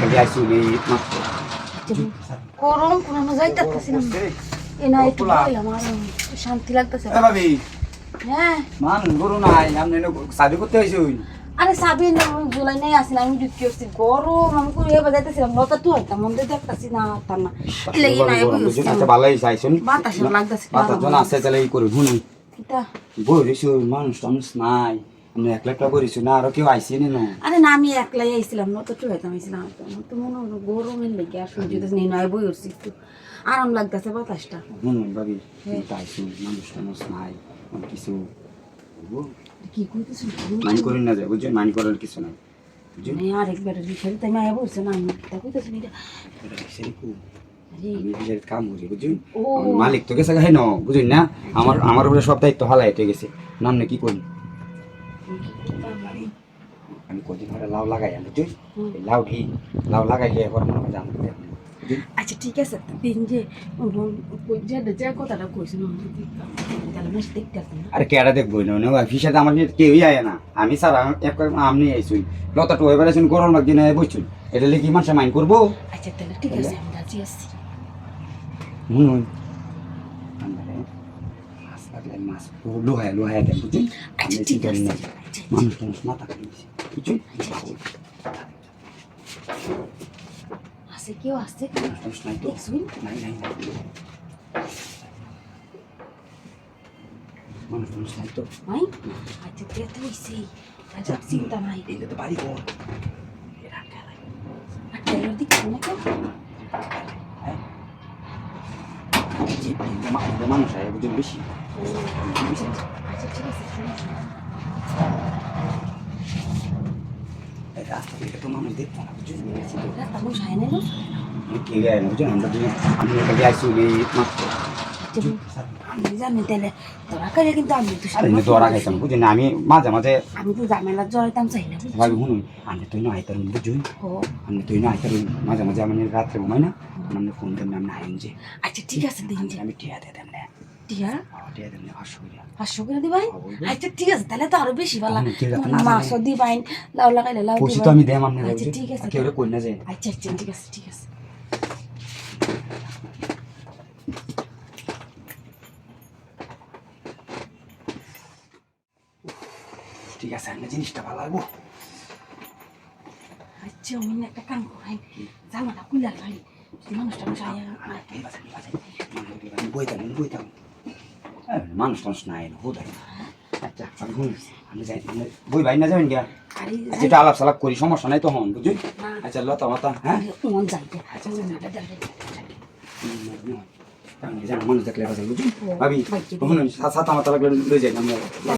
খালি আইসি এই মাত্র গরম কোনো যাইতাছি না এ না একটু বললাম আর শান্তি লাগতেছে এ ভাবি হ্যাঁ মান গরু নাই আপনি সাবি করতে আইসুন আরে সাবিন জুলাই নাই আসিনা আমি ঢুকি আসছি গরম আমি করে এবার যাইতেছিলাম লতা টু হইতাম মধ্যে দেখতেছি না তার না লেগে নাই আচ্ছা ভালোই চাইছুন বাতাস লাগতেছে বাতাস জন আছে তাহলে এই করে শুনুন কিতা বইরেছু মানুষ টানুষ নাই আমি একলা একলা করেছি না আরো কেউ আইসি না আরে না আমি একলাই আইছিলাম লতা টু হইতাম আইছিলাম তো মনে হলো গরমের লেগে আর সূর্য তো নেই নয় বই উঠছি একটু আরাম লাগতেছে বাতাসটা শুনুন ভাবি আইসি মানুষ টানুষ নাই কিছু কি কইতেছ মাইন্ড করেন না যায় বুঝছেন মাইন্ড করার কিছু নাই বুঝছেন আরেকবার বিষয় তাই মায়া বলছে না আমি তা কইতেছি এটা আমি বিশেষ কাম করি বুঝছেন ও। আমার মালিক তো গেছে গাই ন বুঝছেন না আমার উপরে সব দায়িত্ব হালাই হয়ে গেছে নাম না কি করি আমি কদিন ধরে লাউ লাগাই আমি বুঝছেন লাউ ঠিক লাউ লাগাইলে এবার মনে হয় জানতে বুঝছেন আচ্ছা ঠিক আছে দিন যে যে কথাটা কইছিল তাহলে বেশ দেখতে আসতাম না আরে কেডা দেখবো না অফিসে আমার কেউই আয় না আমি স্যার এক আমনি আইসুই লতা তো এবার আছেন গরম লাগছে না বুঝছেন এটা লিখি মানুষ মাইন্ড করবো আচ্ছা তাহলে ঠিক আছে আমি রাজি আছি শুনুন মাছ লোহায় লোহায় দেন বুঝছেন আচ্ছা ঠিক আছে মানুষ টানুষ মাথা খাইছে বুঝছেন আছে কেউ আছে মানুষ টানুষ নাই তো দেখছুন নাই নাই নাই মানুষ টানুষ নাই তো নাই আচ্ছা দেখতে হইছে আচ্ছা চিন্তা নাই এটা তো বাড়ি ঘর আচ্ছা এর দিক না কেউ মানুষ আয় বুঝছেন বেশি আচ্ছা ঠিক আছে রাস্তা থেকে তো মানুষ দেখবো না বুঝছেন রাস্তা মানুষ হয় না ঠিক আছে বুঝছেন আমরা আমি এখানে আইসি এই মাত্র আমি জানি তাহলে তোরা করে কিন্তু আমি তো আমি দৌড়া খাইতাম বুঝছেন আমি মাঝে মাঝে আমি তো ঝামেলা জড়াইতাম চাই না ভাবি শুনুন আমি তুই না আইতার বুঝুন ও আমি তুই না আইতার মাঝে মাঝে আমি রাত্রে ঘুমাই না আমি ফোন দেন আমি আইন যে আচ্ছা ঠিক আছে দিন যে আমি টিয়া দিয়ে দেন না টিয়া টিয়া দেন 500 করে 500 করে দিবাই আচ্ছা ঠিক আছে তাহলে তো আরো বেশি ভালো ঠিক আছে, না, মাছও দিবাই লাউ লাগাইলে লাউ পয়সা তো আমি দেম আপনি আচ্ছা ঠিক আছে কেউ কই না যায় আচ্ছা আচ্ছা ঠিক আছে ঠিক আছে ঠিক আছে আমি জিনিসটা ভালো লাগবো আচ্ছা আমি একটা কাম করাই জামাটা কুইলা খাই মানুষটা মশাই বইতাম মানুষ টানুষ নাই বোধ আচ্ছা আমি আমি যাই বই ভাই না যাবেন গিয়া আচ্ছা এটা আলাপ সালাপ করি সমস্যা নাই তখন বুঝলি আচ্ছা লতা মাতা হ্যাঁ মন যাইতে আচ্ছা জামাটা দেবে মানুষ দেখলে বুঝলি ভাবি সাথে মাথা লাগলে লয়ে যাই আমরা